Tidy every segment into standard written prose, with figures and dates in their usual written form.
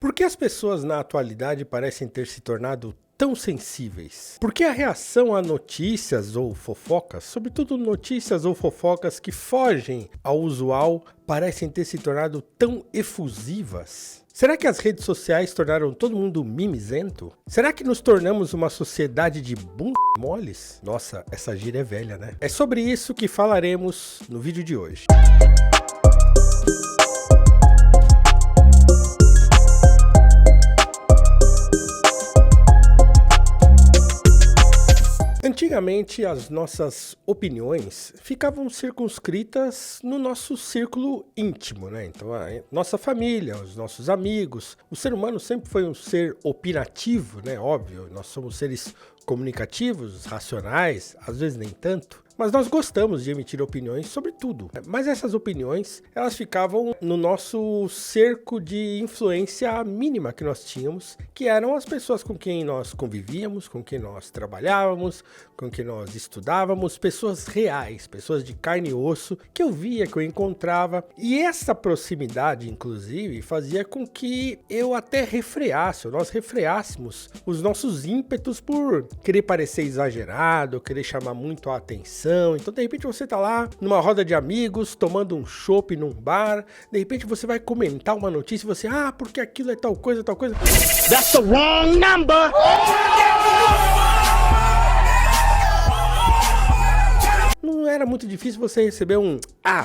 Por que as pessoas na atualidade parecem ter se tornado tão sensíveis? Por que a reação a notícias ou fofocas, sobretudo notícias ou fofocas que fogem ao usual, parecem ter se tornado tão efusivas? Será que as redes sociais tornaram todo mundo mimizento? Será que nos tornamos uma sociedade de bunda moles? Nossa, essa gíria é velha, né? É sobre isso que falaremos no vídeo de hoje. Antigamente, as nossas opiniões ficavam circunscritas no nosso círculo íntimo, né? Então, a nossa família, os nossos amigos. O ser humano sempre foi um ser opinativo, né? Óbvio, nós somos seres comunicativos, racionais, às vezes nem tanto. Mas nós gostamos de emitir opiniões sobre tudo. Mas essas opiniões, elas ficavam no nosso cerco de influência mínima que nós tínhamos, que eram as pessoas com quem nós convivíamos, com quem nós trabalhávamos, com quem nós estudávamos, pessoas reais, pessoas de carne e osso, que eu via, que eu encontrava. E essa proximidade, inclusive, fazia com que eu até nós refreássemos os nossos ímpetos por querer parecer exagerado, querer chamar muito a atenção. Então, de repente, você tá lá numa roda de amigos, tomando um chopp num bar, de repente você vai comentar uma notícia e você, porque aquilo é tal coisa, tal coisa. That's the wrong number! Não era muito difícil você receber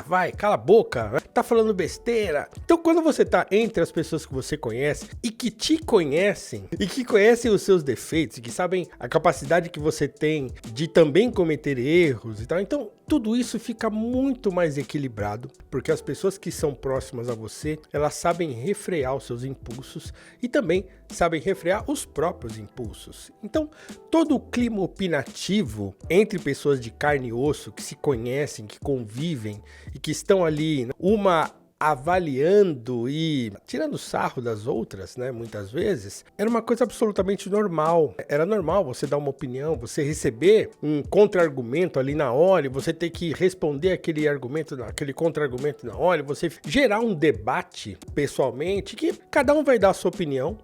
vai, cala a boca, tá falando besteira. Então, quando você tá entre as pessoas que você conhece e que te conhecem e que conhecem os seus defeitos e que sabem a capacidade que você tem de também cometer erros e tal, então tudo isso fica muito mais equilibrado, porque as pessoas que são próximas a você, elas sabem refrear os seus impulsos e também sabem refrear os próprios impulsos. Então, todo o clima opinativo entre pessoas de carne e osso que se conhecem, que convivem e que estão ali, uma avaliando e tirando sarro das outras, né, muitas vezes, era uma coisa absolutamente normal. Era normal você dar uma opinião, você receber um contra-argumento ali na hora, e você ter que responder aquele contra-argumento na hora, e você gerar um debate pessoalmente, que cada um vai dar a sua opinião,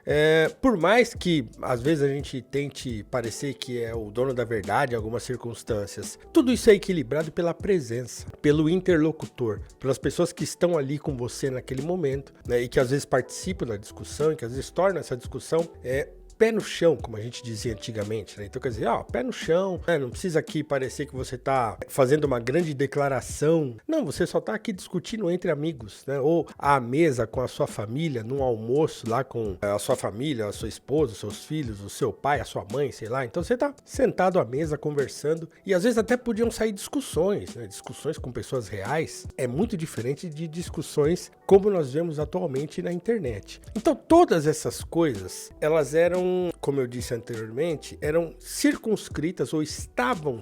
por mais que às vezes a gente tente parecer que é o dono da verdade em algumas circunstâncias. Tudo isso é equilibrado pela presença, pelo interlocutor, pelas pessoas que estão ali com você naquele momento, né, e que às vezes participam da discussão, e que às vezes tornam essa discussão pé no chão, como a gente dizia antigamente, né? Então, quer dizer, pé no chão, né? Não precisa aqui parecer que você tá fazendo uma grande declaração. Não, você só tá aqui discutindo entre amigos, né? Ou à mesa com a sua família, num almoço lá com a sua família, a sua esposa, os seus filhos, o seu pai, a sua mãe, sei lá. Então, você tá sentado à mesa conversando e às vezes até podiam sair discussões, né? Discussões com pessoas reais é muito diferente de discussões como nós vemos atualmente na internet. Então, todas essas coisas, elas eram, como eu disse anteriormente, eram circunscritas ou estavam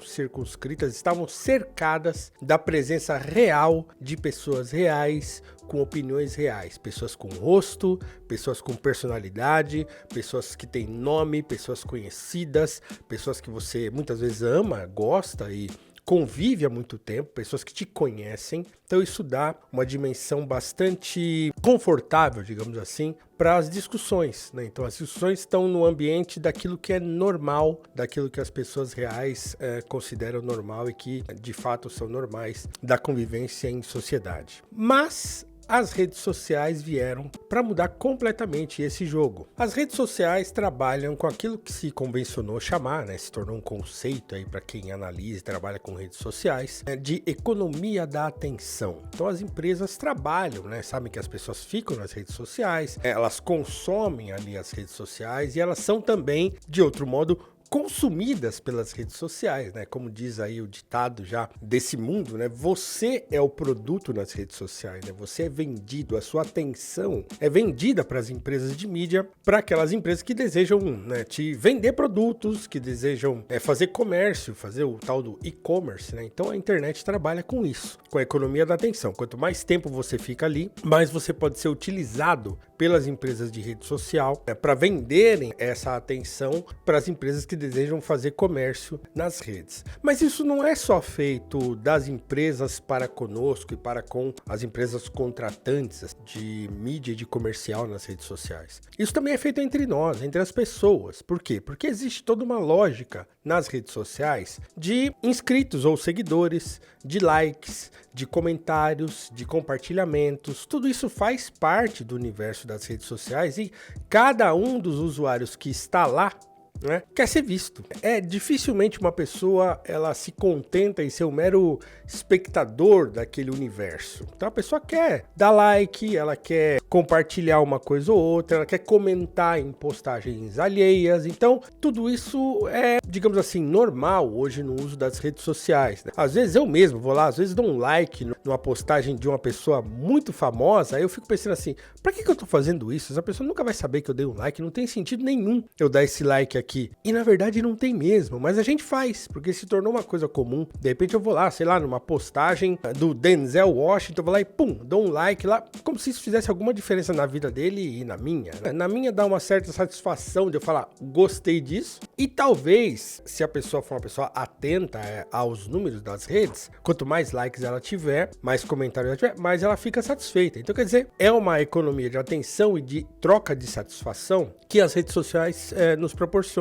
cercadas da presença real de pessoas reais, com opiniões reais, pessoas com rosto, pessoas com personalidade, pessoas que têm nome, pessoas conhecidas, pessoas que você muitas vezes ama, gosta e convive há muito tempo, pessoas que te conhecem. Então isso dá uma dimensão bastante confortável, digamos assim, para as discussões, né? Então as discussões estão no ambiente daquilo que é normal, daquilo que as pessoas reais consideram normal e que de fato são normais da convivência em sociedade. Mas as redes sociais vieram para mudar completamente esse jogo. As redes sociais trabalham com aquilo que se convencionou chamar, né, se tornou um conceito aí para quem analisa e trabalha com redes sociais, de economia da atenção. Então as empresas trabalham, né, sabem que as pessoas ficam nas redes sociais, elas consomem ali as redes sociais e elas são também, de outro modo, consumidas pelas redes sociais, né? Como diz aí o ditado já desse mundo, né? Você é o produto nas redes sociais, né? Você é vendido, a sua atenção é vendida para as empresas de mídia, para aquelas empresas que desejam, né, te vender produtos, que desejam fazer comércio, fazer o tal do e-commerce, né? Então a internet trabalha com isso, com a economia da atenção. Quanto mais tempo você fica ali, mais você pode ser utilizado pelas empresas de rede social para venderem essa atenção para as empresas que desejam fazer comércio nas redes. Mas isso não é só feito das empresas para conosco e para com as empresas contratantes de mídia e de comercial nas redes sociais. Isso também é feito entre nós, entre as pessoas. Por quê? Porque existe toda uma lógica nas redes sociais de inscritos ou seguidores, de likes, de comentários, de compartilhamentos. Tudo isso faz parte do universo das redes sociais e cada um dos usuários que está lá, né, quer ser visto. Dificilmente uma pessoa ela se contenta em ser um mero espectador daquele universo. Então a pessoa quer dar like, ela quer compartilhar uma coisa ou outra, ela quer comentar em postagens alheias. Então tudo isso é, digamos assim, normal hoje no uso das redes sociais, né? Às vezes eu mesmo vou lá, às vezes dou um like numa postagem de uma pessoa muito famosa, aí eu fico pensando assim, pra que eu tô fazendo isso? Essa pessoa nunca vai saber que eu dei um like, não tem sentido nenhum eu dar esse like aqui. E na verdade não tem mesmo, mas a gente faz, porque se tornou uma coisa comum. De repente eu vou lá, sei lá, numa postagem do Denzel Washington, eu vou lá e pum, dou um like lá, como se isso fizesse alguma diferença na vida dele e na minha, né? Na minha dá uma certa satisfação de eu falar, gostei disso. E talvez, se a pessoa for uma pessoa atenta aos números das redes, quanto mais likes ela tiver, mais comentários ela tiver, mais ela fica satisfeita. Então quer dizer, é uma economia de atenção e de troca de satisfação que as redes sociais nos proporcionam.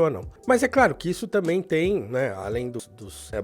Mas é claro que isso também tem, né, além dos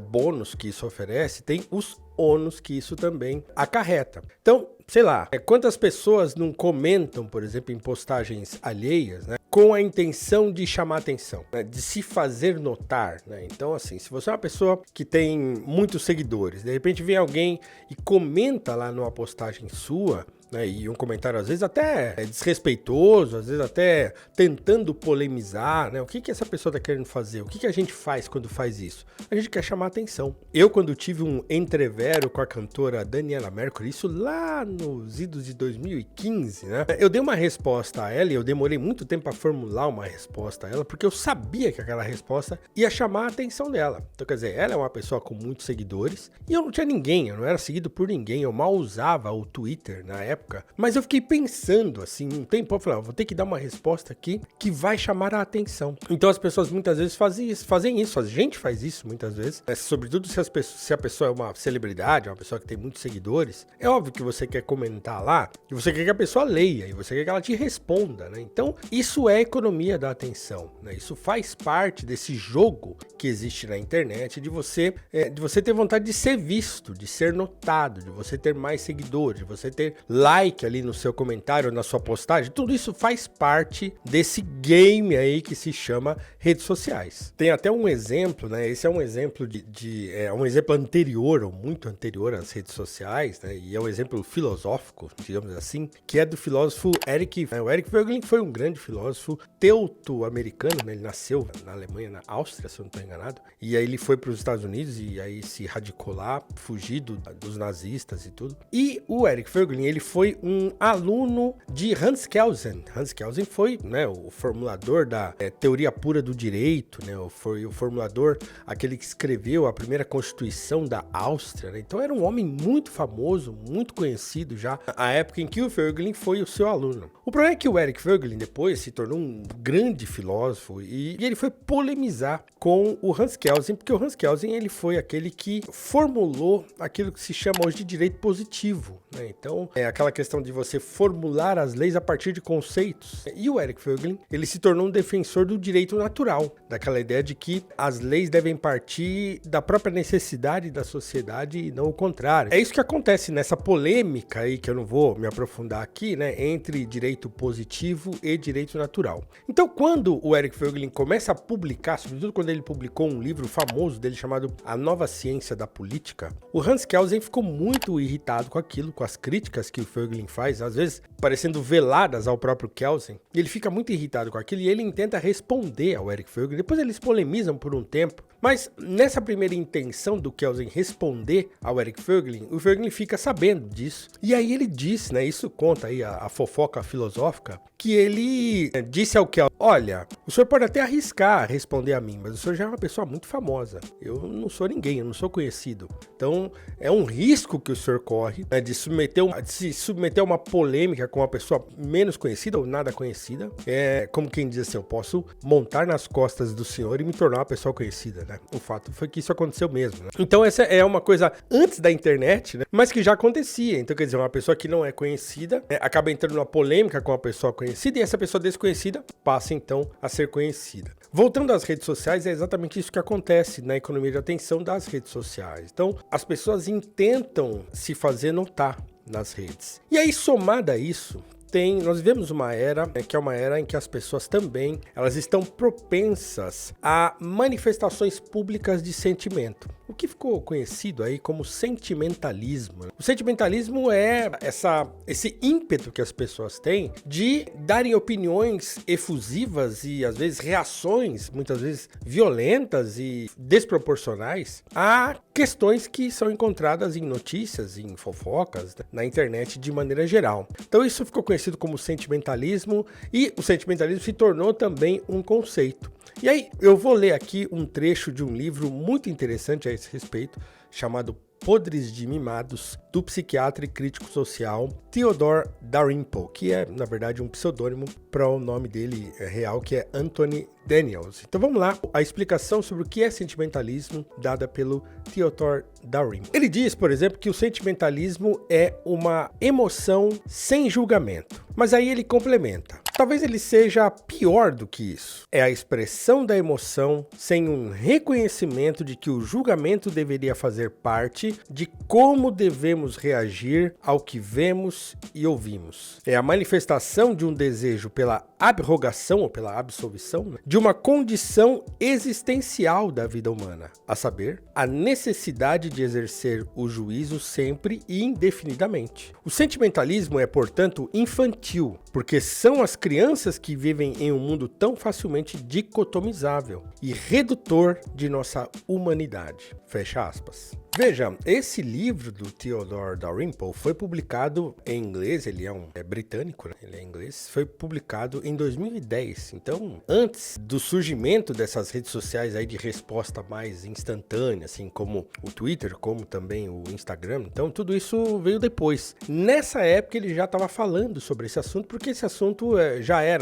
bônus que isso oferece, tem os ônus que isso também acarreta. Então, sei lá, quantas pessoas não comentam, por exemplo, em postagens alheias, né, com a intenção de chamar atenção, né, de se fazer notar, né? Então, assim, se você é uma pessoa que tem muitos seguidores, de repente vem alguém e comenta lá numa postagem sua, né, e um comentário às vezes até desrespeitoso, às vezes até tentando polemizar, né? O que essa pessoa tá querendo fazer? O que a gente faz quando faz isso? A gente quer chamar atenção. Eu, quando tive um entrevero com a cantora Daniela Mercury, isso lá nos idos de 2015, né? Eu dei uma resposta a ela e eu demorei muito tempo para formular uma resposta a ela, porque eu sabia que aquela resposta ia chamar a atenção dela. Então, quer dizer, ela é uma pessoa com muitos seguidores e eu não tinha ninguém, eu não era seguido por ninguém, eu mal usava o Twitter na época. Mas eu fiquei pensando assim, um tempo, eu falei, vou ter que dar uma resposta aqui que vai chamar a atenção. Então as pessoas muitas vezes fazem isso, a gente faz isso muitas vezes, sobretudo se a pessoa é uma celebridade, uma pessoa que tem muitos seguidores, é óbvio que você quer comentar lá, e você quer que a pessoa leia, e você quer que ela te responda, né? Então isso é economia da atenção, né? Isso faz parte desse jogo que existe na internet, de você ter vontade de ser visto, de ser notado, de você ter mais seguidores, de você ter like ali no seu comentário, na sua postagem, tudo isso faz parte desse game aí que se chama redes sociais. Tem até um exemplo, né? Esse é um exemplo um exemplo anterior, ou muito anterior às redes sociais, né? E é um exemplo filosófico, digamos assim, que é do filósofo Eric. O Eric Voegelin foi um grande filósofo teuto-americano, né? Ele nasceu na Alemanha, na Áustria, se eu não estou enganado, e aí ele foi para os Estados Unidos e aí se radicou lá, fugido dos nazistas e tudo. E o Eric Voegelin, ele foi um aluno de Hans Kelsen. Hans Kelsen foi, né, o formulador da teoria pura do direito, né, foi o formulador, aquele que escreveu a primeira Constituição da Áustria, né? Então era um homem muito famoso, muito conhecido já, na época em que o Voegelin foi o seu aluno. O problema é que o Eric Voegelin depois se tornou um grande filósofo e ele foi polemizar com o Hans Kelsen, porque o Hans Kelsen ele foi aquele que formulou aquilo que se chama hoje de direito positivo, né? Então é aquela questão de você formular as leis a partir de conceitos. E o Eric Voegelin, ele se tornou um defensor do direito natural, daquela ideia de que as leis devem partir da própria necessidade da sociedade e não o contrário. É isso que acontece nessa polêmica aí, que eu não vou me aprofundar aqui, né, entre direito positivo e direito natural. Então, quando o Eric Voegelin começa a publicar, sobretudo quando ele publicou um livro famoso dele chamado A Nova Ciência da Política, o Hans Kelsen ficou muito irritado com aquilo, com as críticas que o Voegelin faz, às vezes parecendo veladas ao próprio Kelsen, e ele fica muito irritado com aquilo e ele tenta responder ao Eric Voegelin. Depois eles polemizam por um tempo, mas nessa primeira intenção do Kelsen responder ao Eric Voegelin, o Voegelin fica sabendo disso, e aí ele diz, né, isso conta aí a fofoca filosófica, que ele disse ao Kelvin: olha, o senhor pode até arriscar responder a mim, mas o senhor já é uma pessoa muito famosa. Eu não sou ninguém, eu não sou conhecido. Então, é um risco que o senhor corre, né, de se submeter a uma polêmica com uma pessoa menos conhecida ou nada conhecida. É como quem diz assim: eu posso montar nas costas do senhor e me tornar uma pessoa conhecida, né? O fato foi que isso aconteceu mesmo, né? Então, essa é uma coisa antes da internet, né, mas que já acontecia. Então, quer dizer, uma pessoa que não é conhecida, né, acaba entrando numa polêmica com uma pessoa conhecida e essa pessoa desconhecida passa, então, a ser conhecida. Voltando às redes sociais, é exatamente isso que acontece na economia de atenção das redes sociais. Então, as pessoas intentam se fazer notar nas redes. E aí, somada a isso, nós vivemos uma era, que é uma era em que as pessoas também, elas estão propensas a manifestações públicas de sentimento. O que ficou conhecido aí como sentimentalismo. O sentimentalismo é esse ímpeto que as pessoas têm de darem opiniões efusivas e às vezes reações, muitas vezes violentas e desproporcionais a questões que são encontradas em notícias, em fofocas, né, na internet de maneira geral. Então isso ficou conhecido como sentimentalismo e o sentimentalismo se tornou também um conceito. E aí eu vou ler aqui um trecho de um livro muito interessante a esse respeito, chamado Podres de Mimados, do psiquiatra e crítico social Theodore Dalrymple, que é, na verdade, um pseudônimo para o nome dele real, que é Anthony Daniels. Então vamos lá, a explicação sobre o que é sentimentalismo, dada pelo Theodore Dalrymple. Ele diz, por exemplo, que o sentimentalismo é uma emoção sem julgamento. Mas aí ele complementa: talvez ele seja pior do que isso. É a expressão da emoção sem um reconhecimento de que o julgamento deveria fazer parte de como devemos reagir ao que vemos e ouvimos. É a manifestação de um desejo pela abrogação ou pela absolvição, né, de uma condição existencial da vida humana, a saber, a necessidade de exercer o juízo sempre e indefinidamente. O sentimentalismo é, portanto, infantil, porque são as crianças que vivem em um mundo tão facilmente dicotomizável e redutor de nossa humanidade. Fecha aspas. Veja, esse livro do Theodore Dalrymple foi publicado em inglês, ele é britânico, né? Ele é inglês, foi publicado em 2010, então antes do surgimento dessas redes sociais aí de resposta mais instantânea, assim como o Twitter, como também o Instagram, então tudo isso veio depois. Nessa época ele já estava falando sobre esse assunto, porque esse assunto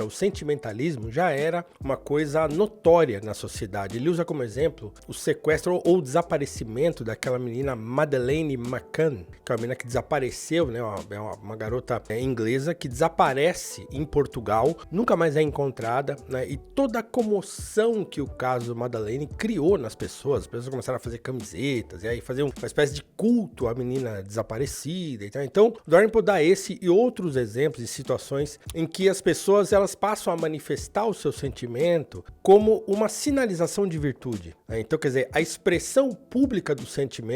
o sentimentalismo já era uma coisa notória na sociedade. Ele usa como exemplo o sequestro ou desaparecimento daquela menina Madeleine McCann, que é uma menina que desapareceu, né? É uma garota inglesa que desaparece em Portugal, nunca mais é encontrada, né? E toda a comoção que o caso Madeleine criou nas pessoas, as pessoas começaram a fazer camisetas, e aí fazer uma espécie de culto à menina desaparecida e tal. Então, o Dalrymple dá esse e outros exemplos de situações em que as pessoas elas passam a manifestar o seu sentimento como uma sinalização de virtude, né? Então, quer dizer, a expressão pública do sentimento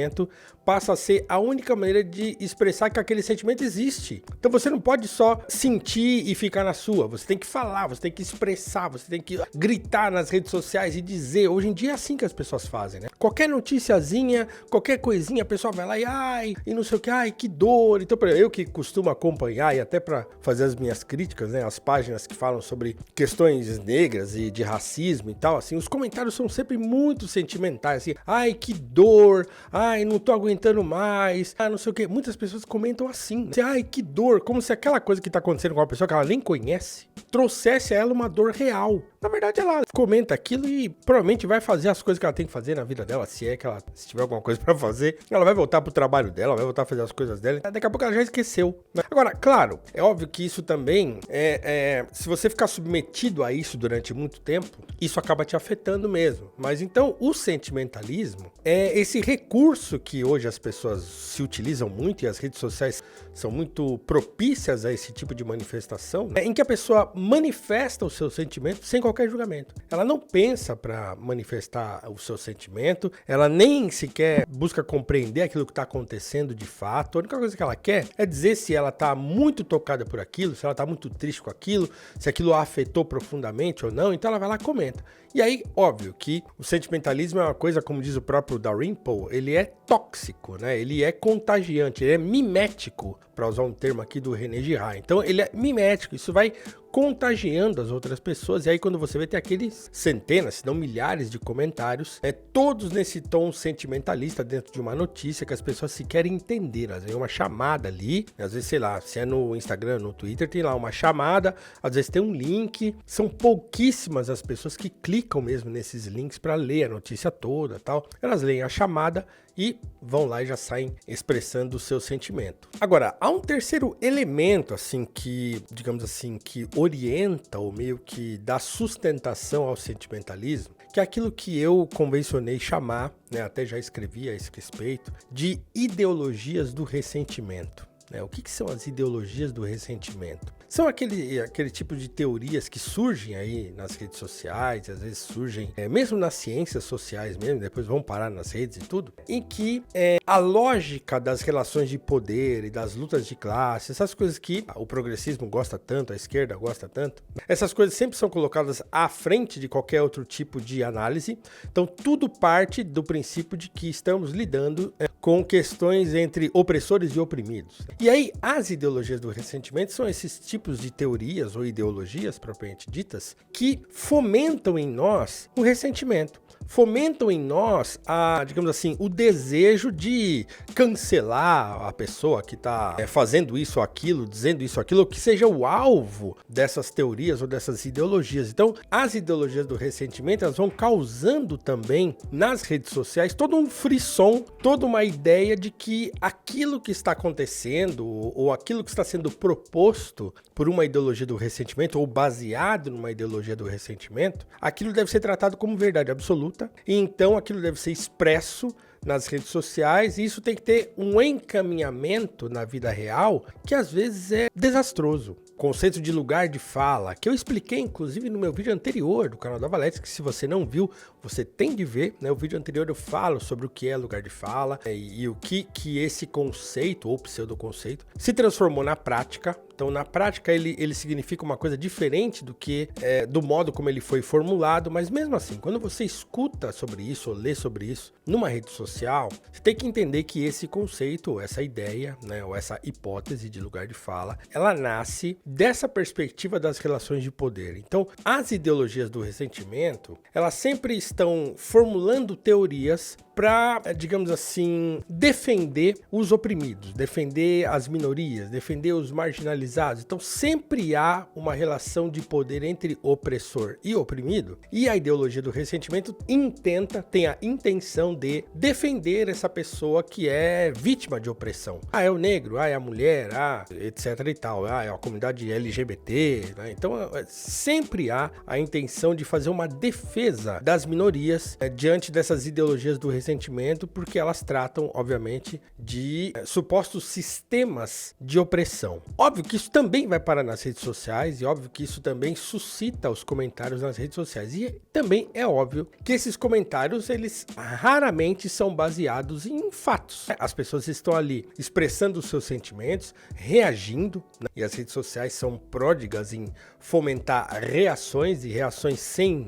passa a ser a única maneira de expressar que aquele sentimento existe. Então você não pode só sentir e ficar na sua, você tem que falar, você tem que expressar, você tem que gritar nas redes sociais e dizer. Hoje em dia é assim que as pessoas fazem, né? Qualquer noticiazinha, qualquer coisinha, a pessoa vai lá e não sei o que, que dor. Então, eu que costumo acompanhar e até para fazer as minhas críticas, né, as páginas que falam sobre questões negras e de racismo e tal, assim, os comentários são sempre muito sentimentais, assim, que dor, não tô aguentando mais, não sei o que. Muitas pessoas comentam assim, né? Que dor, como se aquela coisa que tá acontecendo com uma pessoa que ela nem conhece trouxesse a ela uma dor real. Na verdade, ela comenta aquilo e provavelmente vai fazer as coisas que ela tem que fazer na vida dela, se tiver alguma coisa pra fazer. Ela vai voltar pro trabalho dela, vai voltar a fazer as coisas dela. Daqui a pouco ela já esqueceu, né? Agora, claro, é óbvio que isso também se você ficar submetido a isso durante muito tempo, isso acaba te afetando mesmo. Mas então, o sentimentalismo é esse recurso que hoje as pessoas se utilizam muito e as redes sociais são muito propícias a esse tipo de manifestação, né? Em que a pessoa manifesta o seu sentimento sem qualquer julgamento. Ela não pensa para manifestar o seu sentimento, ela nem sequer busca compreender aquilo que está acontecendo de fato. A única coisa que ela quer é dizer se ela está muito tocada por aquilo, se ela está muito triste com aquilo, se aquilo a afetou profundamente ou não. Então ela vai lá e comenta. E aí, óbvio que o sentimentalismo é uma coisa, como diz o próprio Dalrymple, ele é tóxico, né? Ele é contagiante, ele é mimético, para usar um termo aqui do René Girard. Então, ele é mimético, isso vai contagiando as outras pessoas. E aí quando você vê, tem aqueles centenas, se não milhares de comentários, todos nesse tom sentimentalista dentro de uma notícia que as pessoas se querem entender. Às vezes é uma chamada ali, às vezes, sei lá, se é no Instagram, no Twitter, tem lá uma chamada, às vezes tem um link. São pouquíssimas as pessoas que clicam mesmo nesses links para ler a notícia toda, tal. Elas leem a chamada e vão lá e já saem expressando o seu sentimento. Agora, há um terceiro elemento, assim, que, digamos assim, que orienta ou meio que dá sustentação ao sentimentalismo, que é aquilo que eu convencionei chamar, né, até já escrevi a esse respeito, de ideologias do ressentimento. O que são as ideologias do ressentimento? São aquele tipo de teorias que surgem aí nas redes sociais, às vezes surgem mesmo nas ciências sociais mesmo, depois vão parar nas redes e tudo, em que a lógica das relações de poder e das lutas de classe, essas coisas que o progressismo gosta tanto, a esquerda gosta tanto, essas coisas sempre são colocadas à frente de qualquer outro tipo de análise. Então tudo parte do princípio de que estamos lidando com questões entre opressores e oprimidos. E aí as ideologias do ressentimento são esses tipos de teorias ou ideologias propriamente ditas que fomentam em nós o ressentimento. Fomentam em nós, digamos assim, o desejo de cancelar a pessoa que está fazendo isso ou aquilo, dizendo isso ou aquilo, ou que seja o alvo dessas teorias ou dessas ideologias. Então, as ideologias do ressentimento, elas vão causando também nas redes sociais todo um frisson, toda uma ideia de que aquilo que está acontecendo ou aquilo que está sendo proposto por uma ideologia do ressentimento ou baseado numa ideologia do ressentimento, aquilo deve ser tratado como verdade absoluta. E então aquilo deve ser expresso nas redes sociais, e isso tem que ter um encaminhamento na vida real que às vezes é desastroso. Conceito de lugar de fala, que eu expliquei inclusive no meu vídeo anterior do canal da Valete, que se você não viu, você tem de ver, né? O vídeo anterior eu falo sobre o que é lugar de fala e o que esse conceito ou pseudoconceito se transformou na prática. Então, na prática, ele significa uma coisa diferente do que do modo como ele foi formulado, mas mesmo assim, quando você escuta sobre isso ou lê sobre isso numa rede social, você tem que entender que esse conceito, essa ideia, né, ou essa hipótese de lugar de fala, ela nasce dessa perspectiva das relações de poder. Então, as ideologias do ressentimento, elas sempre estão formulando teorias para, digamos assim, defender os oprimidos, defender as minorias, defender os marginalizados. Então sempre há uma relação de poder entre opressor e oprimido, e a ideologia do ressentimento tem a intenção de defender essa pessoa que é vítima de opressão. É o negro, é a mulher, etc e tal, é a comunidade LGBT, né? Então sempre há a intenção de fazer uma defesa das minorias diante dessas ideologias do ressentimento, porque elas tratam, obviamente, de supostos sistemas de opressão. Óbvio que isso também vai parar nas redes sociais e óbvio que isso também suscita os comentários nas redes sociais. E também é óbvio que esses comentários, eles raramente são baseados em fatos. As pessoas estão ali expressando os seus sentimentos, reagindo, né? E as redes sociais são pródigas em fomentar reações e reações sem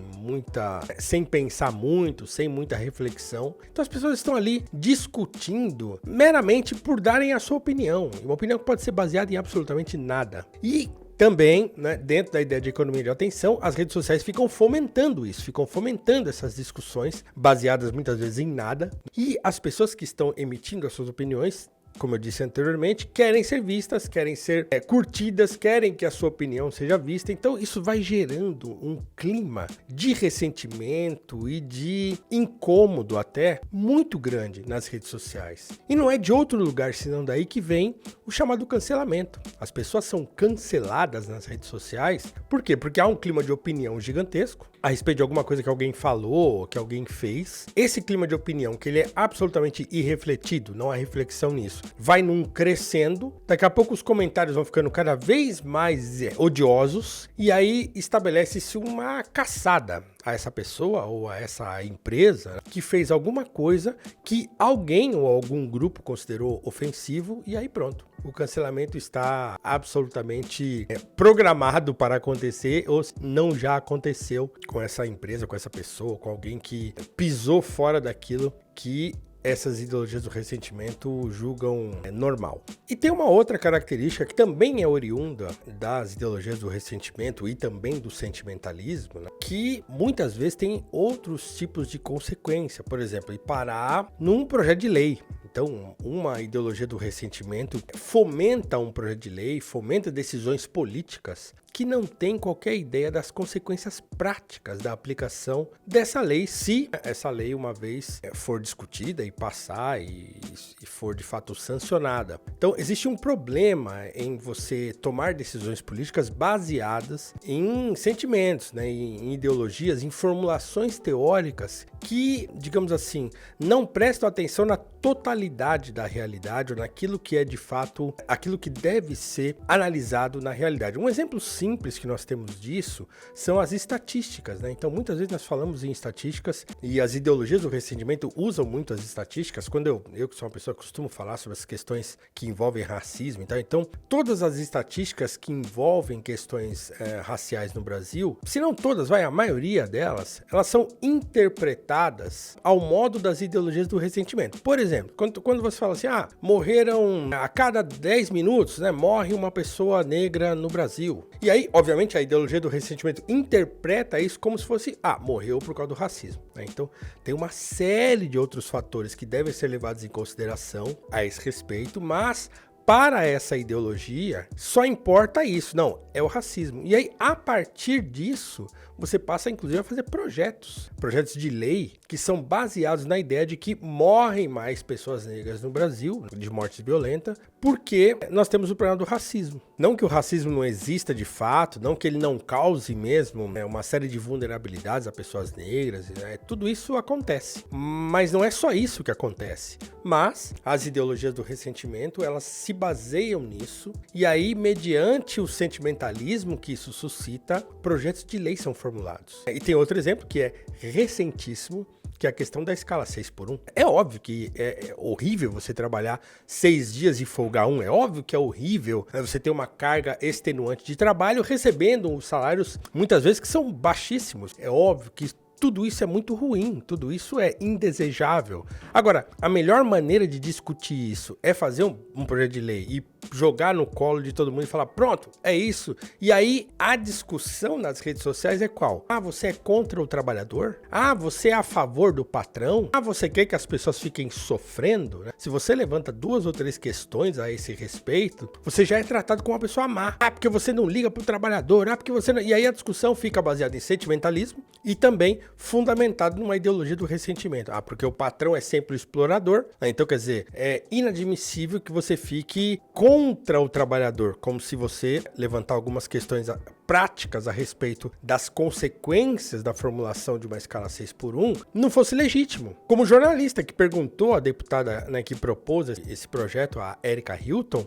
pensar muito, sem muita reflexão. Então as pessoas estão ali discutindo meramente por darem a sua opinião, uma opinião que pode ser baseada em absolutamente nada. E também, né, dentro da ideia de economia de atenção, as redes sociais ficam fomentando isso, ficam fomentando essas discussões baseadas muitas vezes em nada, e as pessoas que estão emitindo as suas opiniões, como eu disse anteriormente, querem ser vistas, querem ser curtidas, querem que a sua opinião seja vista. Então isso vai gerando um clima de ressentimento e de incômodo até muito grande nas redes sociais. E não é de outro lugar senão daí que vem o chamado cancelamento. As pessoas são canceladas nas redes sociais. Por quê? Porque há um clima de opinião gigantesco a respeito de alguma coisa que alguém falou, que alguém fez. Esse clima de opinião, que ele é absolutamente irrefletido, não há reflexão nisso, vai num crescendo, daqui a pouco os comentários vão ficando cada vez mais odiosos, e aí estabelece-se uma caçada a essa pessoa ou a essa empresa que fez alguma coisa que alguém ou algum grupo considerou ofensivo, e aí pronto. O cancelamento está absolutamente programado para acontecer, ou não já aconteceu com essa empresa, com essa pessoa, com alguém que pisou fora daquilo que essas ideologias do ressentimento julgam normal. E tem uma outra característica que também é oriunda das ideologias do ressentimento e também do sentimentalismo, né, que muitas vezes tem outros tipos de consequência. Por exemplo, e parar num projeto de lei. Então, uma ideologia do ressentimento fomenta um projeto de lei, fomenta decisões políticas que não tem qualquer ideia das consequências práticas da aplicação dessa lei, se essa lei uma vez for discutida e passar e for de fato sancionada. Então, existe um problema em você tomar decisões políticas baseadas em sentimentos, né, em ideologias, em formulações teóricas que, digamos assim, não prestam atenção na totalidade da realidade ou naquilo que é de fato aquilo que deve ser analisado na realidade. Um exemplo simples que nós temos disso são as estatísticas, né? Então, muitas vezes nós falamos em estatísticas e as ideologias do ressentimento usam muito as estatísticas. Quando eu que sou uma pessoa que costumo falar sobre as questões que envolvem racismo, então todas as estatísticas que envolvem questões raciais no Brasil, se não todas, a maioria delas, elas são interpretadas ao modo das ideologias do ressentimento. Por exemplo, quando você fala assim, morreram a cada 10 minutos, né, morre uma pessoa negra no Brasil. E aí, obviamente, a ideologia do ressentimento interpreta isso como se fosse, morreu por causa do racismo, né? Então, tem uma série de outros fatores que devem ser levados em consideração a esse respeito, mas para essa ideologia, só importa isso. Não, é o racismo. E aí, a partir disso, você passa, inclusive, a fazer projetos de lei que são baseados na ideia de que morrem mais pessoas negras no Brasil, de morte violenta, porque nós temos o problema do racismo. Não que o racismo não exista de fato, não que ele não cause mesmo uma série de vulnerabilidades a pessoas negras, né? Tudo isso acontece. Mas não é só isso que acontece. Mas as ideologias do ressentimento, elas se baseiam nisso, e aí, mediante o sentimentalismo que isso suscita, projetos de lei são formulados. E tem outro exemplo que é recentíssimo, que é a questão da escala 6x1. É óbvio que é horrível você trabalhar 6 dias e folgar 1. É óbvio que é horrível, né, você ter uma carga extenuante de trabalho recebendo os salários, muitas vezes, que são baixíssimos. É óbvio que tudo isso é muito ruim, tudo isso é indesejável. Agora, a melhor maneira de discutir isso é fazer um projeto de lei e jogar no colo de todo mundo e falar, pronto, é isso. E aí, a discussão nas redes sociais é qual? Você é contra o trabalhador? Você é a favor do patrão? Você quer que as pessoas fiquem sofrendo? Né? Se você levanta 2 ou 3 questões a esse respeito, você já é tratado como uma pessoa má. Porque você não liga pro trabalhador. Porque você não... E aí a discussão fica baseada em sentimentalismo e também fundamentado numa ideologia do ressentimento. Porque o patrão é sempre o explorador. Então, quer dizer, é inadmissível que você fique contra o trabalhador, como se você levantar algumas questões práticas a respeito das consequências da formulação de uma escala 6x1 não fosse legítimo. Como jornalista que perguntou à deputada, né, que propôs esse projeto, a Erika Hilton,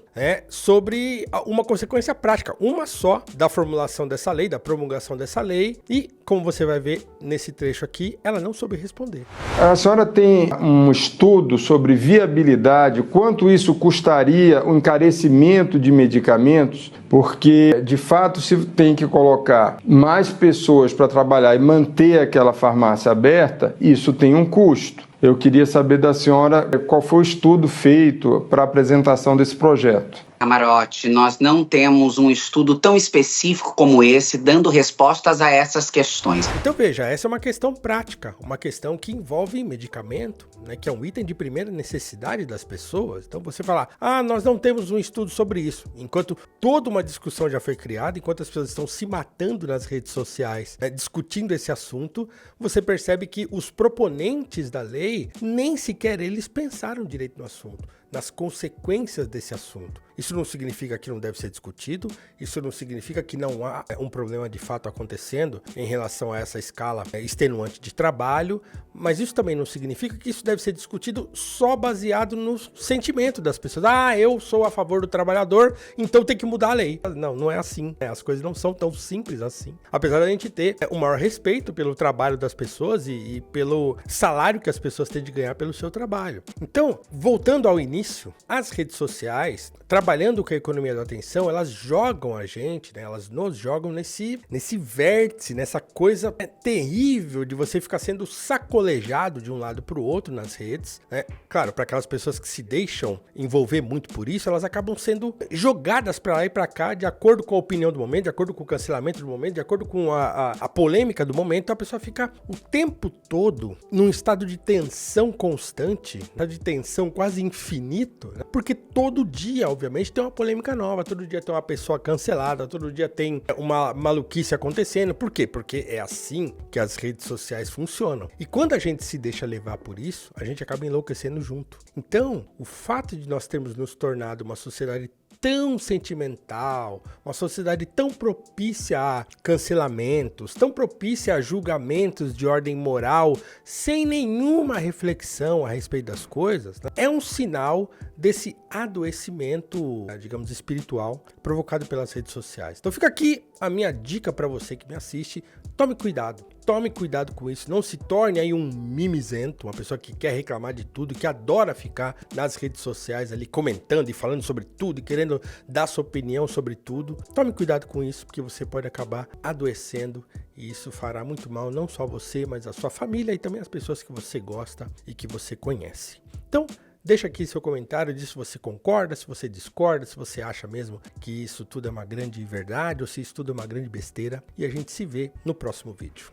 sobre uma consequência prática, uma só, da formulação dessa lei, da promulgação dessa lei, e como você vai ver nesse trecho aqui, ela não soube responder. A senhora tem um estudo sobre viabilidade, quanto isso custaria o encarecimento de medicamentos? Porque, de fato, se tem que colocar mais pessoas para trabalhar e manter aquela farmácia aberta, isso tem um custo. Eu queria saber da senhora qual foi o estudo feito para a apresentação desse projeto. Camarote, nós não temos um estudo tão específico como esse, dando respostas a essas questões. Então veja, essa é uma questão prática, uma questão que envolve medicamento, né, que é um item de primeira necessidade das pessoas. Então você falar, nós não temos um estudo sobre isso, enquanto toda uma discussão já foi criada, enquanto as pessoas estão se matando nas redes sociais, né, discutindo esse assunto, você percebe que os proponentes da lei, nem sequer eles pensaram direito no assunto, nas consequências desse assunto. Isso não significa que não deve ser discutido, isso não significa que não há um problema de fato acontecendo em relação a essa escala extenuante de trabalho, mas isso também não significa que isso deve ser discutido só baseado no sentimento das pessoas. Eu sou a favor do trabalhador, então tem que mudar a lei. Não é assim, né? As coisas não são tão simples assim. Apesar da gente ter o maior respeito pelo trabalho das pessoas e pelo salário que as pessoas têm de ganhar pelo seu trabalho. Então, voltando ao início, início, as redes sociais, trabalhando com a economia da atenção, elas jogam a gente, né? Elas nos jogam nesse vértice, nessa coisa terrível de você ficar sendo sacolejado de um lado para o outro nas redes, né? Claro, para aquelas pessoas que se deixam envolver muito por isso, elas acabam sendo jogadas para lá e para cá de acordo com a opinião do momento, de acordo com o cancelamento do momento, de acordo com a polêmica do momento. Então a pessoa fica o tempo todo num estado de tensão constante, de tensão quase infinito, né? Porque todo dia, obviamente, tem uma polêmica nova, todo dia tem uma pessoa cancelada, todo dia tem uma maluquice acontecendo. Por quê? Porque é assim que as redes sociais funcionam. E quando a gente se deixa levar por isso, a gente acaba enlouquecendo junto. Então, o fato de nós termos nos tornado uma sociedade tão sentimental, uma sociedade tão propícia a cancelamentos, tão propícia a julgamentos de ordem moral, sem nenhuma reflexão a respeito das coisas, né? É um sinal desse adoecimento, digamos, espiritual provocado pelas redes sociais. Então fica aqui a minha dica para você que me assiste: tome cuidado com isso, não se torne aí um mimizento, uma pessoa que quer reclamar de tudo, que adora ficar nas redes sociais ali comentando e falando sobre tudo e querendo dar sua opinião sobre tudo. Tome cuidado com isso, porque você pode acabar adoecendo e isso fará muito mal, não só você, mas a sua família e também as pessoas que você gosta e que você conhece. Então, deixa aqui seu comentário, diz se você concorda, se você discorda, se você acha mesmo que isso tudo é uma grande verdade ou se isso tudo é uma grande besteira. E a gente se vê no próximo vídeo.